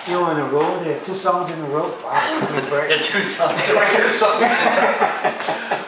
You're on a roll there, 2 songs in a row. Wow, Yeah, 2 songs. It's a regular song.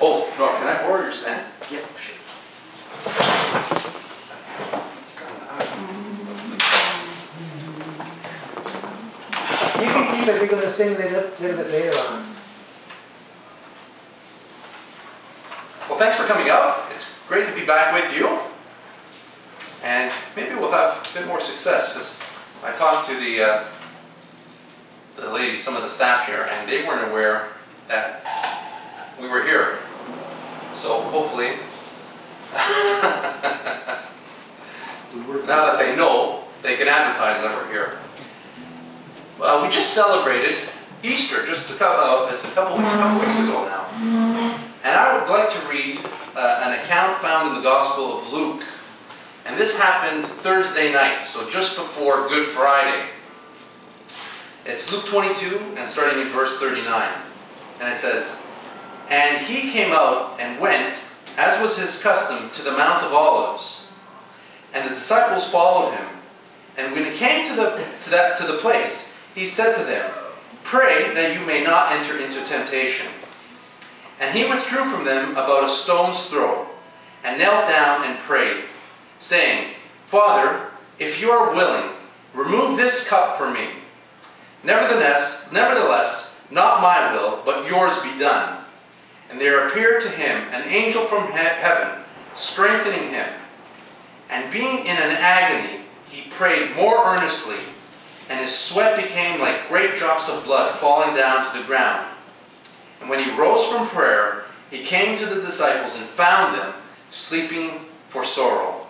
Oh, Nora, can I borrow your stand? Yeah. Sure. You can keep it, we're going to sing a little bit later on. Well, thanks for coming out. It's great to be back with you. And maybe we'll have a bit more success, because I talked to the ladies, some of the staff here, and they weren't aware that we were here. So hopefully, now that they know, they can advertise that we're here. We just celebrated Easter it's a couple weeks ago now. And I would like to read an account found in the Gospel of Luke. And this happened Thursday night, so just before Good Friday. It's Luke 22, and starting in verse 39. And it says, "And he came out and went, as was his custom, to the Mount of Olives. And the disciples followed him. And when he came to the place, he said to them, 'Pray that you may not enter into temptation.' And he withdrew from them about a stone's throw, and knelt down and prayed, saying, 'Father, if you are willing, remove this cup from me. Nevertheless, not my will, but yours be done.' And there appeared to him an angel from heaven, strengthening him. And being in an agony, he prayed more earnestly, and his sweat became like great drops of blood falling down to the ground. And when he rose from prayer, he came to the disciples and found them sleeping for sorrow.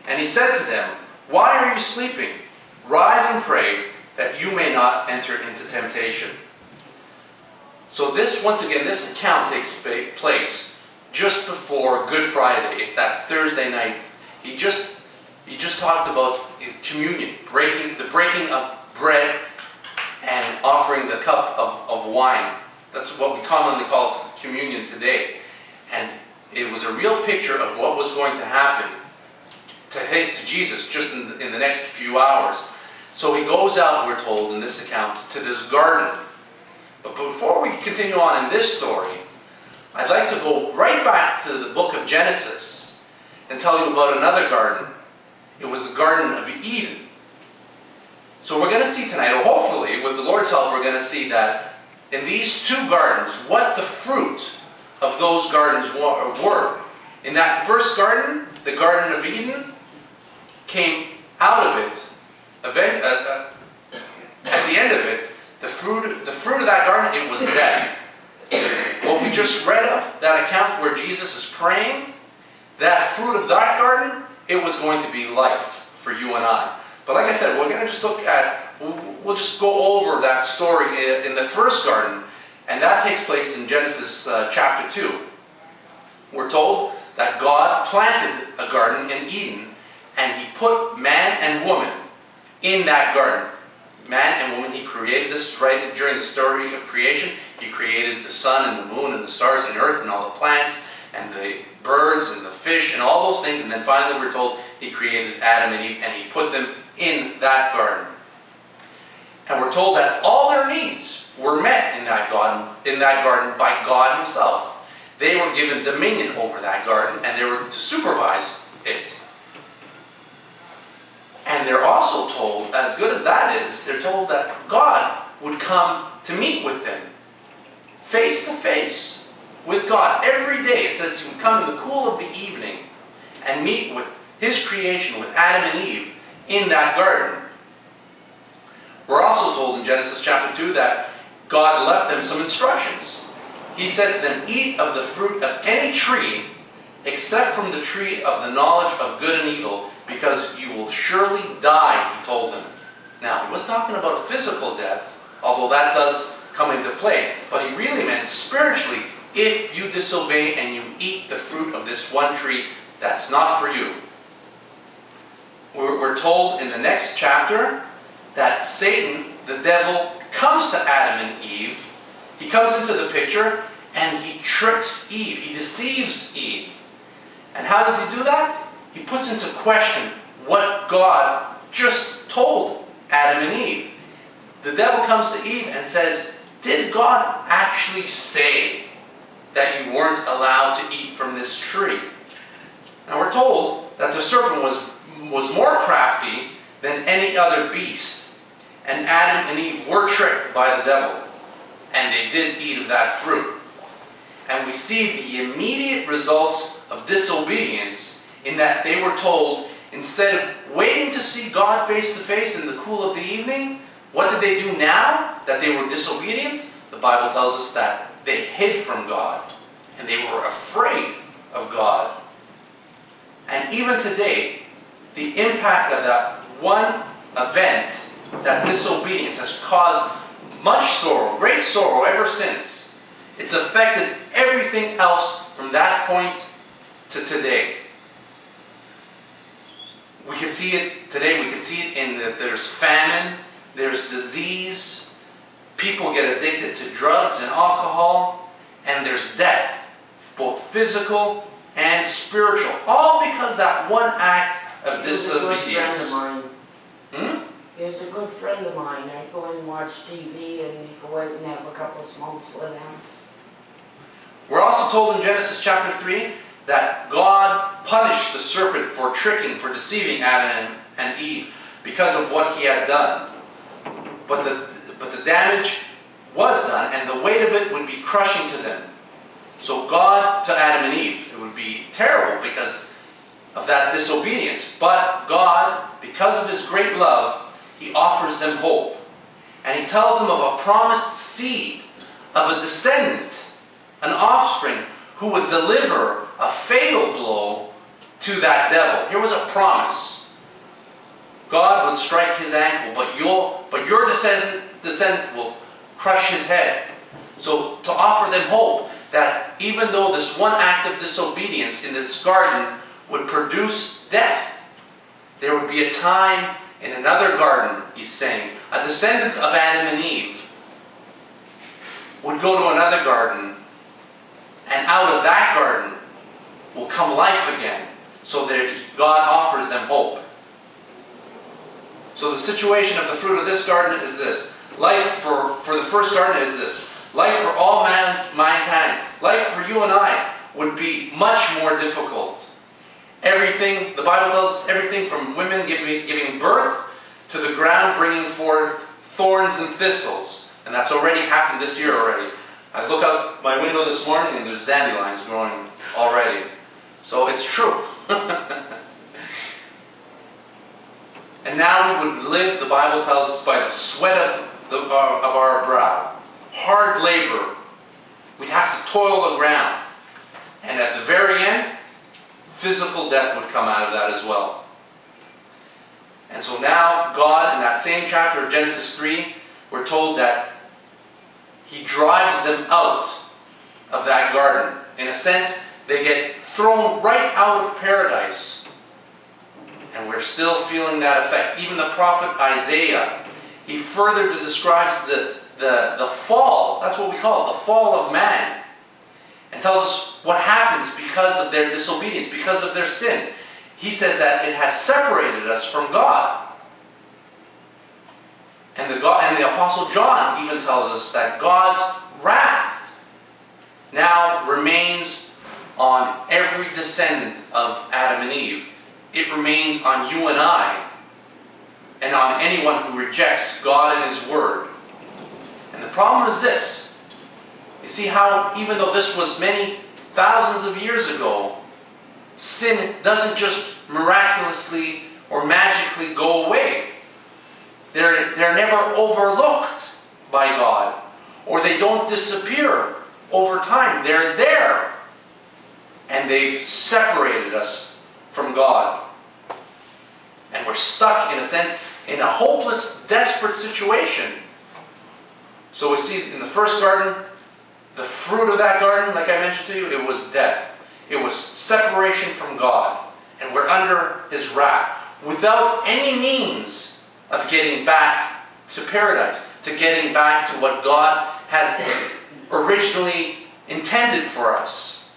And he said to them, 'Why are you sleeping? Rise and pray, that you may not enter into temptation.'" So once again, this account takes place just before Good Friday. It's that Thursday night. He just talked about his communion, the breaking of bread and offering the cup of wine. That's what we commonly call communion today. And it was a real picture of what was going to happen to Jesus just in the next few hours. So he goes out, we're told in this account, to this garden. But before we continue on in this story, I'd like to go right back to the book of Genesis and tell you about another garden. It was the Garden of Eden. So we're going to see tonight, or hopefully with the Lord's help, we're going to see that in these 2 gardens, what the fruit of those gardens were. In that first garden, the Garden of Eden, came out of it, at the end of it, the fruit of that garden, it was death. What we just read of, that account where Jesus is praying, that fruit of that garden, it was going to be life for you and I. But like I said, we're going to just we'll just go over that story in the first garden, and that takes place in Genesis chapter 2. We're told that God planted a garden in Eden, and he put man and woman in that garden. Man and woman, he created this right during the story of creation. He created the sun and the moon and the stars and the earth and all the plants and the birds and the fish and all those things. And then finally we're told he created Adam and Eve, and he put them in that garden. And we're told that all their needs were met in that garden by God himself. They were given dominion over that garden, and they were to supervise it. And they're also told, as good as that is, they're told that God would come to meet with them, face to face with God every day. It says he would come in the cool of the evening and meet with his creation, with Adam and Eve, in that garden. We're also told in Genesis chapter 2 that God left them some instructions. He said to them, "Eat of the fruit of any tree except from the tree of the knowledge of good and evil, because you will surely die," he told them. Now, he was talking about a physical death, although that does come into play, but he really meant spiritually, if you disobey and you eat the fruit of this one tree, that's not for you. We're told in the next chapter that Satan, the devil, comes to Adam and Eve. He comes into the picture and he tricks Eve. He deceives Eve. And how does he do that? He puts into question what God just told Adam and Eve. the devil comes to Eve and says, did God actually say that you weren't allowed to eat from this tree? Now we're told that the serpent was more crafty than any other beast. And Adam and Eve were tricked by the devil. And they did eat of that fruit. And we see the immediate results of disobedience in that they were told, instead of waiting to see God face to face in the cool of the evening, what did they do now that they were disobedient? The Bible tells us that they hid from God. And they were afraid of God. And even today, the impact of that one event, that disobedience, has caused much sorrow, great sorrow ever since. It's affected everything else from that point to today. We can see it today, we can see it in that there's famine, there's disease, people get addicted to drugs and alcohol, and there's death, both physical and spiritual, all because that one act of disobedience. There's a good friend of mine. I go and watch TV and go out and have a couple of smokes with him. We're also told in Genesis chapter 3 that God punished the serpent for tricking, for deceiving Adam and Eve because of what he had done. But the damage was done, and the weight of it would be crushing to them. So God, to Adam and Eve, it would be terrible because of that disobedience. But God, because of his great love, he offers them hope. And he tells them of a promised seed, of a descendant, an offspring, who would deliver a fatal blow to that devil. Here was a promise. God would strike his ankle, but your descendant will crush his head. So to offer them hope that even though this one act of disobedience in this garden would produce death, there would be a time in another garden, he's saying, a descendant of Adam and Eve would go to another garden, and out of that garden will come life again. So God offers them hope. So the situation of the fruit of this garden is this. Life for the first garden is this. Life for all mankind, life for you and I, would be much more difficult. Everything, the Bible tells us, everything from women giving birth to the ground bringing forth thorns and thistles. And that's already happened this year already. I look out my window this morning and there's dandelions growing already. So it's true. And now we would live, the Bible tells us, by the sweat of our brow. Hard labor. We'd have to toil the ground. And at the very end, physical death would come out of that as well. And so now God, in that same chapter of Genesis 3, we're told that he drives them out of that garden. In a sense, they get thrown right out of paradise. And we're still feeling that effect. Even the prophet Isaiah, he further describes the fall, that's what we call it, the fall of man. And tells us what happens because of their disobedience, because of their sin. He says that it has separated us from God. And the Apostle John even tells us that God's wrath now remains on every descendant of Adam and Eve. It remains on you and I, and on anyone who rejects God and his word. And the problem is this. You see how, even though this was many thousands of years ago, sin doesn't just miraculously or magically go away. They're never overlooked by God, or they don't disappear over time. They're there, and they've separated us from God. And we're stuck, in a sense, in a hopeless, desperate situation. So we see in the first garden, the fruit of that garden, like I mentioned to you, it was death. It was separation from God. And we're under his wrath, without any means of getting back to paradise, to getting back to what God had originally intended for us.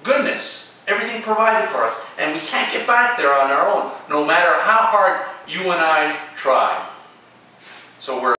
Goodness, everything provided for us. And we can't get back there on our own, no matter how hard you and I try. So we're